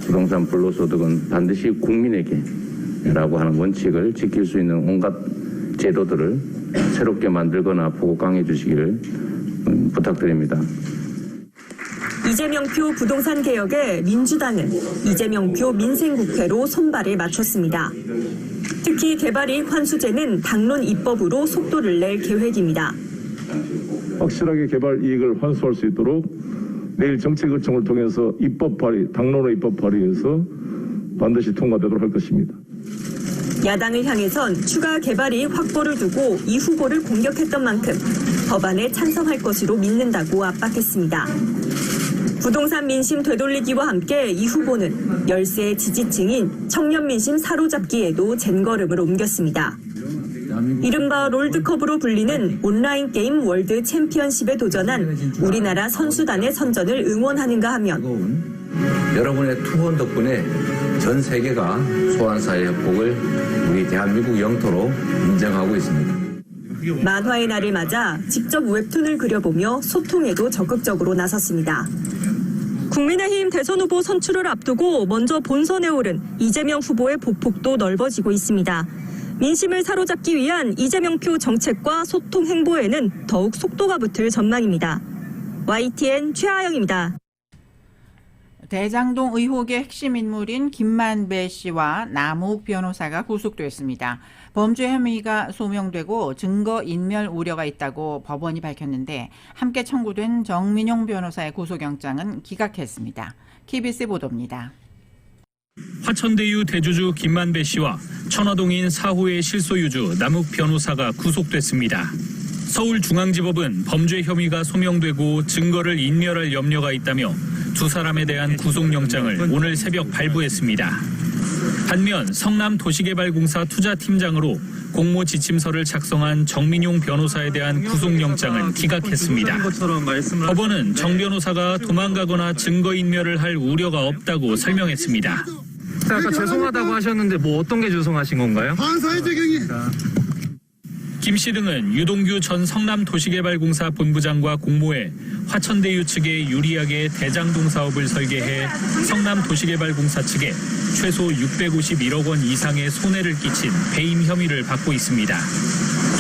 부동산 불로소득은 반드시 국민에게라고 하는 원칙을 지킬 수 있는 온갖 제도들을 새롭게 만들거나 보고 강해 주시기를 부탁드립니다. 이재명표 부동산 개혁에 민주당은 이재명표 민생국회로 손발을 맞췄습니다. 특히 개발이익 환수제는 당론 입법으로 속도를 낼 계획입니다. 확실하게 개발 이익을 환수할 수 있도록 내일 정책의총을 통해서 입법 발의, 당론의 입법 발의해서 반드시 통과되도록 할 것입니다. 야당을 향해선 추가 개발이익 확보를 두고 이 후보를 공격했던 만큼 법안에 찬성할 것으로 믿는다고 압박했습니다. 부동산 민심 되돌리기와 함께 이 후보는 열세 지지층인 청년 민심 사로잡기에도 젠걸음을 옮겼습니다. 이른바 롤드컵으로 불리는 온라인 게임 월드 챔피언십에 도전한 우리나라 선수단의 선전을 응원하는가 하면 여러분의 투혼 덕분에 전 세계가 소환사의 협곡을 우리 대한민국 영토로 인정하고 있습니다. 만화의 날을 맞아 직접 웹툰을 그려보며 소통에도 적극적으로 나섰습니다. 국민의힘 대선 후보 선출을 앞두고 먼저 본선에 오른 이재명 후보의 보폭도 넓어지고 있습니다. 민심을 사로잡기 위한 이재명표 정책과 소통 행보에는 더욱 속도가 붙을 전망입니다. YTN 최하영입니다. 대장동 의혹의 핵심 인물인 김만배 씨와 남욱 변호사가 구속됐습니다. 범죄 혐의가 소명되고 증거 인멸 우려가 있다고 법원이 밝혔는데 함께 청구된 정민용 변호사의 구속영장은 기각했습니다. KBS 보도입니다. 화천대유 대주주 김만배 씨와 천화동인 4호의 실소유주 남욱 변호사가 구속됐습니다. 서울중앙지법은 범죄 혐의가 소명되고 증거를 인멸할 염려가 있다며 두 사람에 대한 구속영장을 오늘 새벽 발부했습니다. 반면 성남도시개발공사 투자팀장으로 공모지침서를 작성한 정민용 변호사에 대한 구속영장을 기각했습니다. 법원은 정 변호사가 도망가거나 증거인멸을 할 우려가 없다고 설명했습니다. 아까 죄송하다고 하셨는데 뭐 어떤 게 죄송하신 건가요? 판사의 적용이. 김 씨 등은 유동규 전 성남도시개발공사 본부장과 공모해 화천대유 측에 유리하게 대장동 사업을 설계해 성남도시개발공사 측에 최소 651억 원 이상의 손해를 끼친 배임 혐의를 받고 있습니다.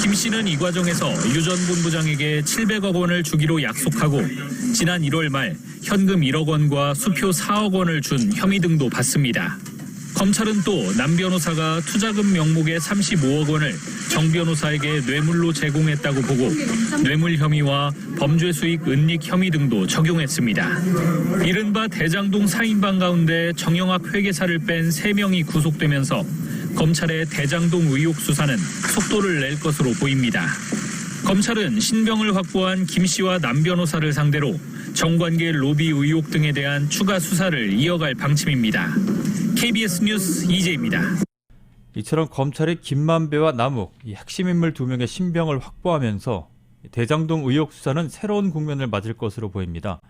김 씨는 이 과정에서 유 전 본부장에게 700억 원을 주기로 약속하고 지난 1월 말 현금 1억 원과 수표 4억 원을 준 혐의 등도 받습니다. 검찰은 또 남 변호사가 투자금 명목의 35억 원을 정 변호사에게 뇌물로 제공했다고 보고 뇌물 혐의와 범죄 수익 은닉 혐의 등도 적용했습니다. 이른바 대장동 4인방 가운데 정영학 회계사를 뺀 3명이 구속되면서 검찰의 대장동 의혹 수사는 속도를 낼 것으로 보입니다. 검찰은 신병을 확보한 김 씨와 남 변호사를 상대로 정관계 로비 의혹 등에 대한 추가 수사를 이어갈 방침입니다. KBS 뉴스 이재입니다. 이처럼 검찰이 김만배와 남욱, 이 핵심 인물 2명의 신병을 확보하면서 대장동 의혹 수사는 새로운 국면을 맞을 것으로 보입니다.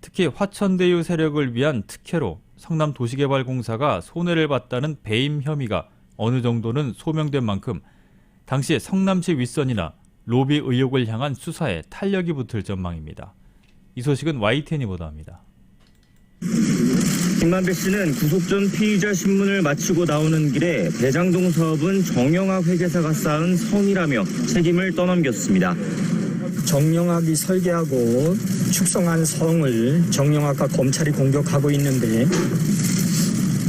특히 화천대유 세력을 위한 특혜로 성남도시개발공사가 손해를 봤다는 배임 혐의가 어느 정도는 소명된 만큼 당시 성남시 윗선이나 로비 의혹을 향한 수사에 탄력이 붙을 전망입니다. 이 소식은 YTN이 보도합니다. 김만배 씨는 구속 전 피의자 신문을 마치고 나오는 길에 대장동 사업은 정영학 회계사가 쌓은 성이라며 책임을 떠넘겼습니다. 정영학이 설계하고 축성한 성을 정영학과 검찰이 공격하고 있는데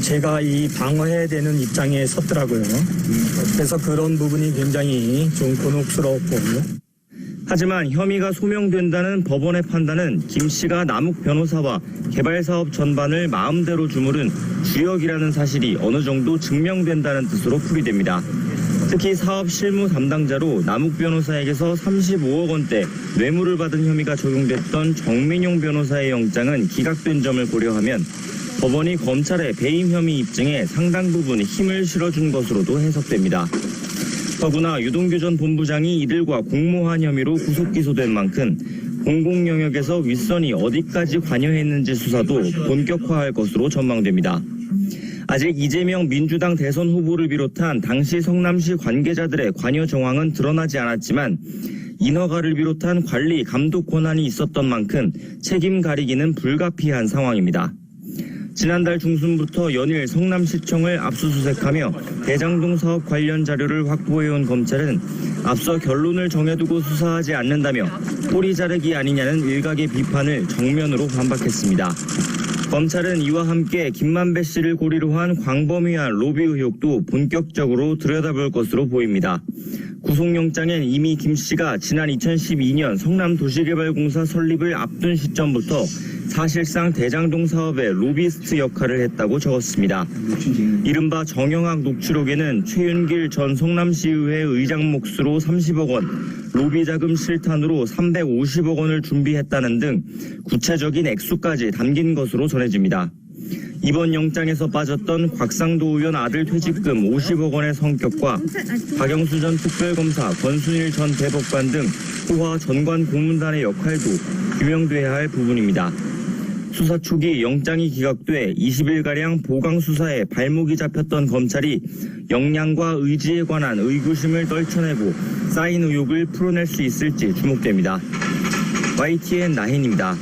제가 이 방어해야 되는 입장에 섰더라고요. 그래서 그런 부분이 굉장히 좀 곤혹스럽고 하지만 혐의가 소명된다는 법원의 판단은 김 씨가 남욱 변호사와 개발 사업 전반을 마음대로 주무른 주역이라는 사실이 어느 정도 증명된다는 뜻으로 풀이됩니다. 특히 사업 실무 담당자로 남욱 변호사에게서 35억 원대 뇌물을 받은 혐의가 적용됐던 정민용 변호사의 영장은 기각된 점을 고려하면 법원이 검찰의 배임 혐의 입증에 상당 부분 힘을 실어준 것으로도 해석됩니다. 더구나 유동규 전 본부장이 이들과 공모한 혐의로 구속 기소된 만큼 공공 영역에서 윗선이 어디까지 관여했는지 수사도 본격화할 것으로 전망됩니다. 아직 이재명 민주당 대선 후보를 비롯한 당시 성남시 관계자들의 관여 정황은 드러나지 않았지만 인허가를 비롯한 관리 감독 권한이 있었던 만큼 책임 가리기는 불가피한 상황입니다. 지난달 중순부터 연일 성남시청을 압수수색하며 대장동 사업 관련 자료를 확보해온 검찰은 앞서 결론을 정해두고 수사하지 않는다며 꼬리 자르기 아니냐는 일각의 비판을 정면으로 반박했습니다. 검찰은 이와 함께 김만배 씨를 고리로 한 광범위한 로비 의혹도 본격적으로 들여다볼 것으로 보입니다. 구속영장엔 이미 김 씨가 지난 2012년 성남도시개발공사 설립을 앞둔 시점부터 사실상 대장동 사업의 로비스트 역할을 했다고 적었습니다. 이른바 정영학 녹취록에는 최윤길 전 성남시의회 의장 몫으로 30억 원, 로비 자금 실탄으로 350억 원을 준비했다는 등 구체적인 액수까지 담긴 것으로 전해집니다. 이번 영장에서 빠졌던 곽상도 의원 아들 퇴직금 50억 원의 성격과 박영수 전 특별검사, 권순일 전 대법관 등 호화 전관 고문단의 역할도 규명돼야 할 부분입니다. 수사 초기 영장이 기각돼 20일가량 보강 수사에 발목이 잡혔던 검찰이 역량과 의지에 관한 의구심을 떨쳐내고 쌓인 의혹을 풀어낼 수 있을지 주목됩니다. YTN 나혜인입니다.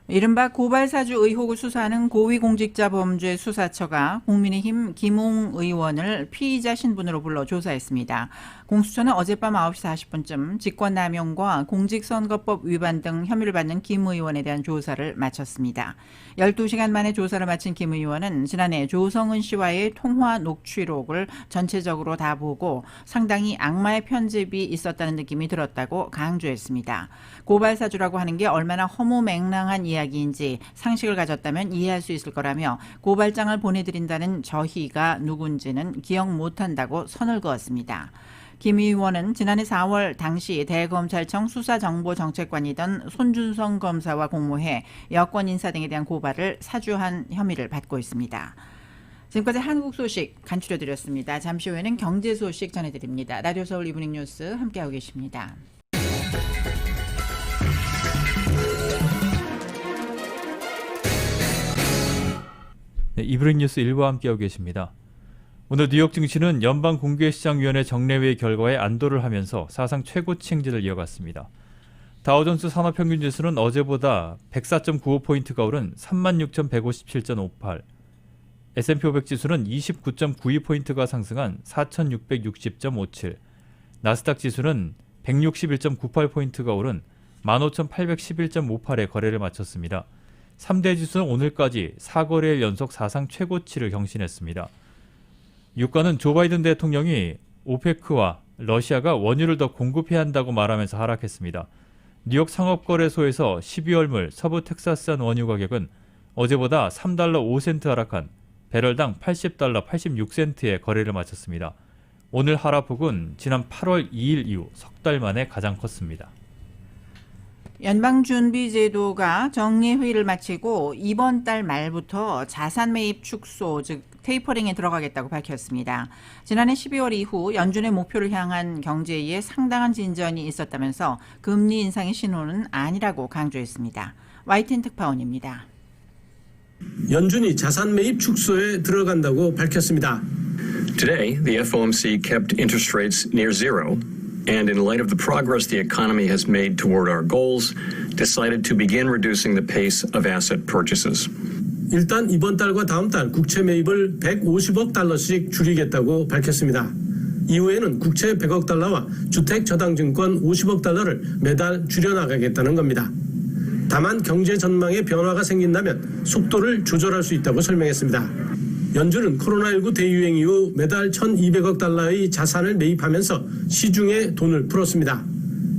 이른바 고발사주 의혹을 수사하는 고위공직자범죄수사처가 국민의힘 김웅 의원을 피의자 신분으로 불러 조사했습니다. 공수처는 어젯밤 9시 40분쯤 직권남용과 공직선거법 위반 등 혐의를 받는 김 의원에 대한 조사를 마쳤습니다. 12시간 만에 조사를 마친 김 의원은 지난해 조성은 씨와의 통화 녹취록을 전체적으로 다 보고 상당히 악마의 편집이 있었다는 느낌이 들었다고 강조했습니다. 고발사주라고 하는 게 얼마나 허무맹랑한 이야기인지 상식을 가졌다면 이해할 수 있을 거라며 고발장을 보내드린다는 저희가 누군지는 기억 못한다고 선을 그었습니다. 김 의원은 지난해 4월 당시 대검찰청 수사정보정책관이던 손준성 검사와 공모해 여권 인사 등에 대한 고발을 사주한 혐의를 받고 있습니다. 지금까지 한국 소식 간추려드렸습니다. 잠시 후에는 경제 소식 전해드립니다. 라디오 서울 이브닝 뉴스 함께하고 계십니다. 네, 이브닝 뉴스 1부와 함께하고 계십니다. 오늘 뉴욕 증시는 연방공개시장위원회 정례회 결과에 안도를 하면서 사상 최고치 행진을 이어갔습니다. 다우존스 산업평균지수는 어제보다 104.95포인트가 오른 36,157.58, S&P 500 지수는 29.92포인트가 상승한 4,660.57, 나스닥 지수는 161.98포인트가 오른 15,811.58에 거래를 마쳤습니다. 3대 지수는 오늘까지 4거래일 연속 사상 최고치를 경신했습니다. 유가는 조 바이든 대통령이 오페크와 러시아가 원유를 더 공급해야 한다고 말하면서 하락했습니다. 뉴욕 상업거래소에서 12월물 서부 텍사스산 원유 가격은 어제보다 3달러 5센트 하락한 배럴당 80달러 86센트에 거래를 마쳤습니다. 오늘 하락폭은 지난 8월 2일 이후 석 달 만에 가장 컸습니다. 연방준비제도가 정례회의를 마치고 이번 달 말부터 자산 매입 축소, 즉 테이퍼링에 들어가겠다고 밝혔습니다. 지난해 12월 이후 연준의 목표를 향한 경제에 상당한 진전이 있었다면서 금리 인상의 신호는 아니라고 강조했습니다. YTN 특파원입니다. 연준이 자산 매입 축소에 들어간다고 밝혔습니다. Today, the FOMC kept interest rates near zero. And in light of the progress the economy has made toward our goals, decided to begin reducing the pace of asset purchases. 일단 이번 달과 다음 달 국채 매입을 150억 달러씩 줄이겠다고 밝혔습니다. 이후에는 국채 100억 달러와 주택 저당증권 50억 달러를 매달 줄여나가겠다는 겁니다. 다만 경제 전망에 변화가 생긴다면 속도를 조절할 수 있다고 설명했습니다. 연준은 코로나19 대유행 이후 매달 1,200억 달러의 자산을 매입하면서 시중에 돈을 풀었습니다.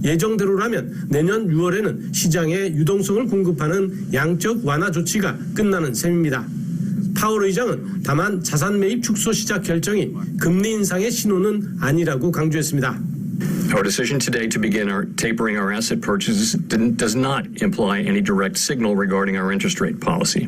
예정대로라면 내년 6월에는 시장에 유동성을 공급하는 양적 완화 조치가 끝나는 셈입니다. 파월 의장은 다만 자산 매입 축소 시작 결정이 금리 인상의 신호는 아니라고 강조했습니다. Our decision today to begin tapering our asset purchases does not imply any direct signal regarding our interest rate policy.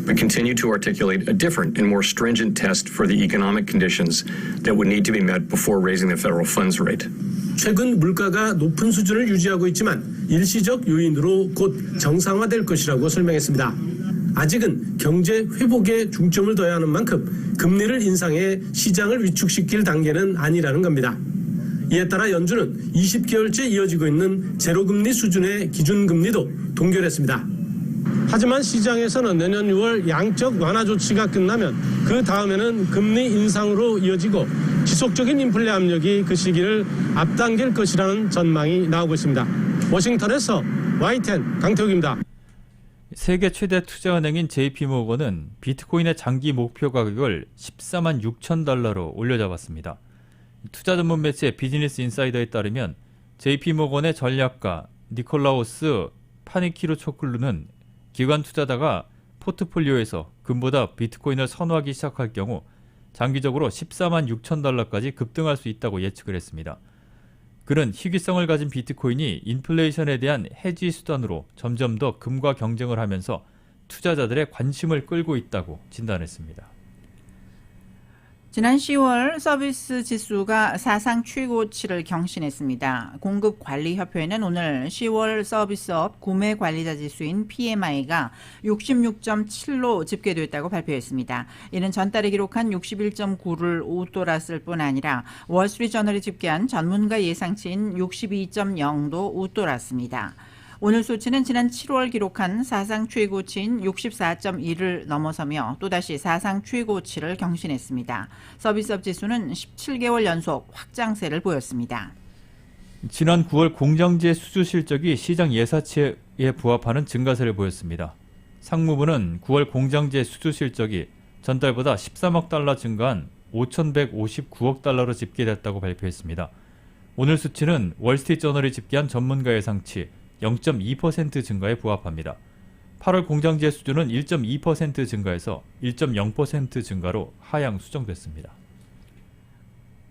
We continue to articulate a different and more stringent test for the economic conditions that would need to be met before raising the federal funds rate. 최근 물가가 높은 수준을 유지하고 있지만 일시적 요인으로 곧 정상화될 것이라고 설명했습니다. 아직은 경제 회복에 중점을 둬야 하는 만큼 금리를 인상해 시장을 위축시킬 단계는 아니라는 겁니다. 이에 따라 연준은 20개월째 이어지고 있는 제로금리 수준의 기준금리도 동결했습니다. 하지만 시장에서는 내년 6월 양적 완화 조치가 끝나면 그 다음에는 금리 인상으로 이어지고 지속적인 인플레 압력이 그 시기를 앞당길 것이라는 전망이 나오고 있습니다. 워싱턴에서 YTN 강태욱입니다. 세계 최대 투자은행인 JP모건은 비트코인의 장기 목표 가격을 14만 6천 달러로 올려잡았습니다. 투자 전문 매체 비즈니스 인사이더에 따르면 JP모건의 전략가 니콜라우스 파니키로초클루는 기관 투자자가 포트폴리오에서 금보다 비트코인을 선호하기 시작할 경우 장기적으로 14만 6천 달러까지 급등할 수 있다고 예측을 했습니다. 그는 희귀성을 가진 비트코인이 인플레이션에 대한 해지 수단으로 점점 더 금과 경쟁을 하면서 투자자들의 관심을 끌고 있다고 진단했습니다. 지난 10월 서비스 지수가 사상 최고치를 경신했습니다. 공급관리협회는 오늘 10월 서비스업 구매 관리자 지수인 PMI가 66.7로 집계됐다고 발표했습니다. 이는 전달에 기록한 61.9를 웃돌았을 뿐 아니라 월스트리트저널이 집계한 전문가 예상치인 62.0도 웃돌았습니다. 오늘 수치는 지난 7월 기록한 사상 최고치인 64.1을 넘어서며 또다시 사상 최고치를 경신했습니다. 서비스업 지수는 17개월 연속 확장세를 보였습니다. 지난 9월 공장지의 수주 실적이 시장 예사치에 부합하는 증가세를 보였습니다. 상무부는 9월 공장지의 수주 실적이 전달보다 13억 달러 증가한 5,159억 달러로 집계됐다고 발표했습니다. 오늘 수치는 월스트리트저널이 집계한 전문가 예상치 0.2% 증가에 부합합니다. 8월 공장지의 수준은 1.2% 증가해서 1.0% 증가로 하향 수정됐습니다.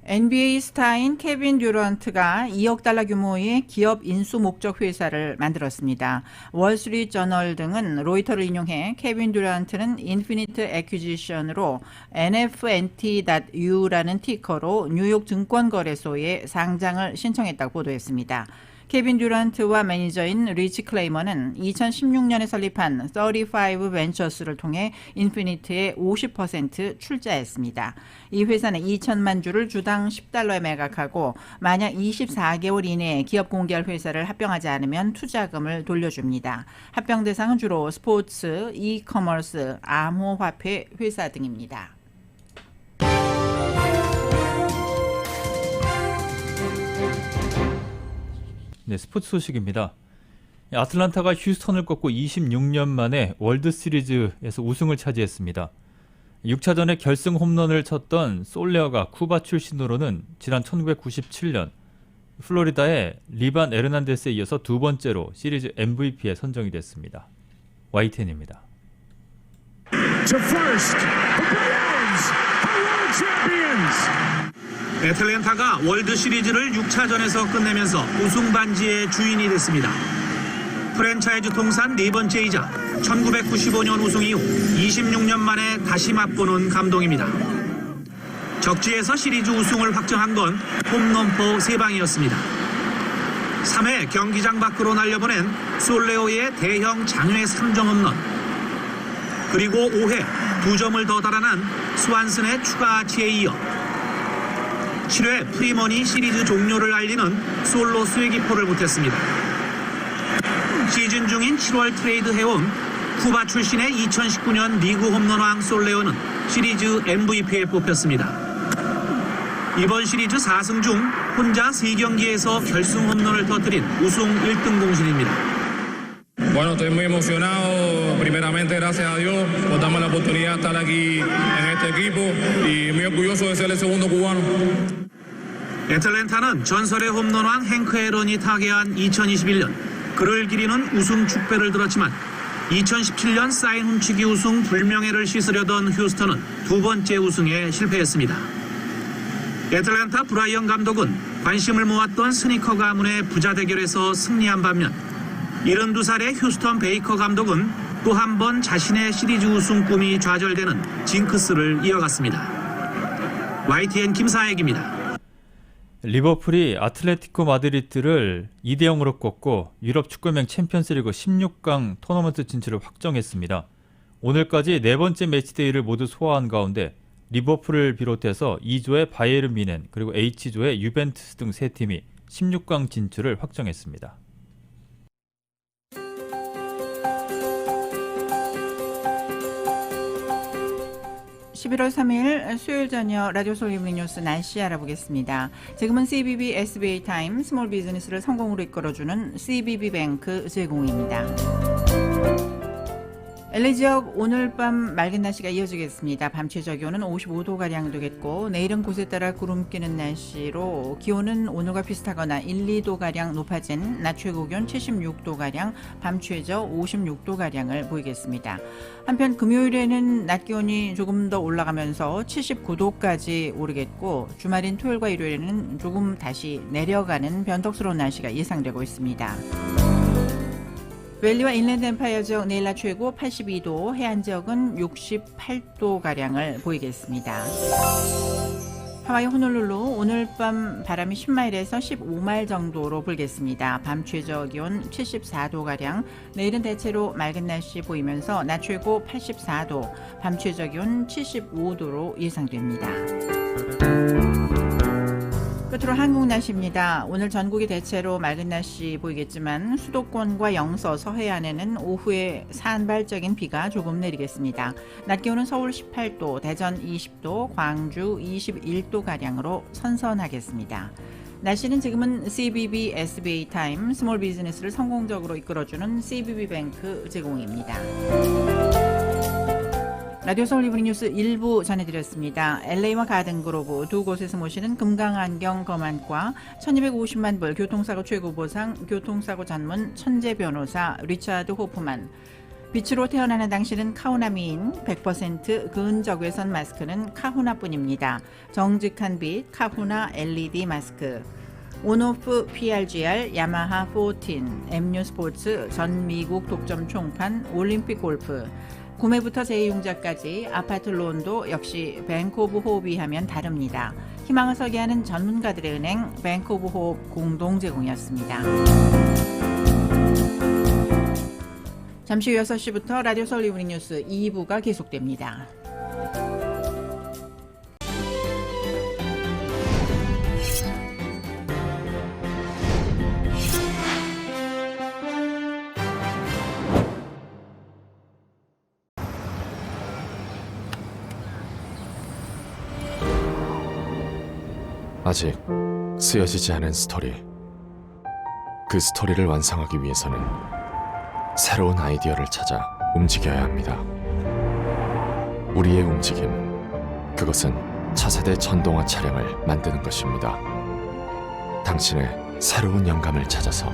NBA 스타인 케빈 듀런트가 2억 달러 규모의 기업 인수 목적 회사를 만들었습니다. 월스트리트저널 등은 로이터를 인용해 케빈 듀런트는 인피니트 애퀴지션으로 NFNT.U라는 티커로 뉴욕 증권거래소에 상장을 신청했다고 보도했습니다. 케빈 듀런트와 매니저인 리치 클레이머는 2016년에 설립한 35 벤처스를 통해 인피니트에 50% 출자했습니다. 이 회사는 2천만 주를 주당 $10에 매각하고 만약 24개월 이내에 기업 공개할 회사를 합병하지 않으면 투자금을 돌려줍니다. 합병 대상은 주로 스포츠, 이커머스, 암호화폐 회사 등입니다. 네, 스포츠 소식입니다. 아틀란타가 휴스턴을 꺾고 26년 만에 월드시리즈에서 우승을 차지했습니다. 6차전에 결승 홈런을 쳤던 솔레어가 쿠바 출신으로는 지난 1997년 플로리다의 리반 에르난데스에 이어서 두 번째로 시리즈 MVP에 선정이 됐습니다. YTN입니다. 애틀랜타가 월드시리즈를 6차전에서 끝내면서 우승 반지의 주인이 됐습니다. 프랜차이즈 통산 네 번째이자 1995년 우승 이후 26년 만에 다시 맛보는 감동입니다. 적지에서 시리즈 우승을 확정한 건 홈런포 3방이었습니다. 3회 경기장 밖으로 날려보낸 솔레오의 대형 장외 3점 홈런, 그리고 5회 2점을 더 달아난 스완슨의 추가 아치에 이어 7회 프리먼이 시리즈 종료를 알리는 솔로 쐐기포를 보탰습니다. 시즌 중인 7월 트레이드해온 쿠바 출신의 2019년 리그 홈런왕 솔레오는 시리즈 MVP에 뽑혔습니다. 이번 시리즈 4승 중 혼자 3경기에서 결승 홈런을 터뜨린 우승 1등 공신입니다. Bueno, estoy muy emocionado. Primeramente, gracias a Dios por darme la oportunidad de estar aquí en este equipo y muy orgulloso de ser el segundo cubano. 애틀랜타는 전설의 홈런왕 행크 앨런이 타계한 2021년 그를 기리는 우승 축배를 들었지만 2017년 사인 훔치기 우승 불명예를 씻으려던 휴스턴은 두 번째 우승에 실패했습니다. 애틀랜타 브라이언 감독은 관심을 모았던 스니커 가문의 부자 대결에서 승리한 반면 72살의 휴스턴 베이커 감독은 또 한 번 자신의 시리즈 우승 꿈이 좌절되는 징크스를 이어갔습니다. YTN 김사익입니다. 리버풀이 아틀레티코 마드리드를 2대0으로 꺾고 유럽 축구연맹 챔피언스리그 16강 토너먼트 진출을 확정했습니다. 오늘까지 네 번째 매치데이를 모두 소화한 가운데 리버풀을 비롯해서 2조의 바이에른 뮌헨 그리고 H조의 유벤투스 등 세 팀이 16강 진출을 확정했습니다. 11월 3일 수요일 저녁 라디오 서울 이브닝 뉴스 날씨 알아보겠습니다. 지금은 CBB SBA 타임 스몰 비즈니스를 성공으로 이끌어주는 CBB 뱅크 제공입니다. LA 지역 오늘 밤 맑은 날씨가 이어지겠습니다. 밤 최저 기온은 55도가량 되겠고 내일은 곳에 따라 구름 끼는 날씨로 기온은 오늘과 비슷하거나 1, 2도가량 높아진 낮 최고 기온 76도가량, 밤 최저 56도가량을 보이겠습니다. 한편 금요일에는 낮 기온이 조금 더 올라가면서 79도까지 오르겠고 주말인 토요일과 일요일에는 조금 다시 내려가는 변덕스러운 날씨가 예상되고 있습니다. 밸리와 인랜드 엠파이어 지역 내일 낮 최고 82도, 해안 지역은 68도가량을 보이겠습니다. 하와이 호놀룰루 오늘 밤 바람이 10마일에서 15마일 정도로 불겠습니다. 밤 최저 기온 74도가량, 내일은 대체로 맑은 날씨 보이면서 낮 최고 84도, 밤 최저 기온 75도로 예상됩니다. 끝으로 한국 날씨입니다. 오늘 전국이 대체로 맑은 날씨 보이겠지만 수도권과 영서, 서해안에는 오후에 산발적인 비가 조금 내리겠습니다. 낮 기온은 서울 18도, 대전 20도, 광주 21도가량으로 선선하겠습니다. 날씨는 지금은 CBB SBA 타임 스몰 비즈니스를 성공적으로 이끌어주는 CBB 뱅크 제공입니다. 라디오 서울 이브닝 뉴스 1부 전해드렸습니다. LA와 가든그로브 두 곳에서 모시는 금강안경 검안과 1250만 불 교통사고 최고보상 교통사고 전문 천재 변호사 리차드 호프만, 빛으로 태어나는 당신은 카후나 미인 100% 근적외선 마스크는 카후나뿐입니다. 정직한 빛 카후나 LED 마스크, 온오프 PRGR, 야마하 14, MU 스포츠, 전 미국 독점 총판, 올림픽 골프, 구매부터 재이용자까지 아파트 론도 역시 뱅크 오브 호흡이 하면 다릅니다. 희망을 설계하는 전문가들의 은행 뱅크 오브 호흡 공동 제공이었습니다. 잠시 후 6시부터 라디오 서울 이브닝 뉴스 2부가 계속됩니다. 아직 쓰여지지 않은 스토리. 그 스토리를 완성하기 위해서는 새로운 아이디어를 찾아 움직여야 합니다. 우리의 움직임, 그것은 차세대 전동화 차량을 만드는 것입니다. 당신의 새로운 영감을 찾아서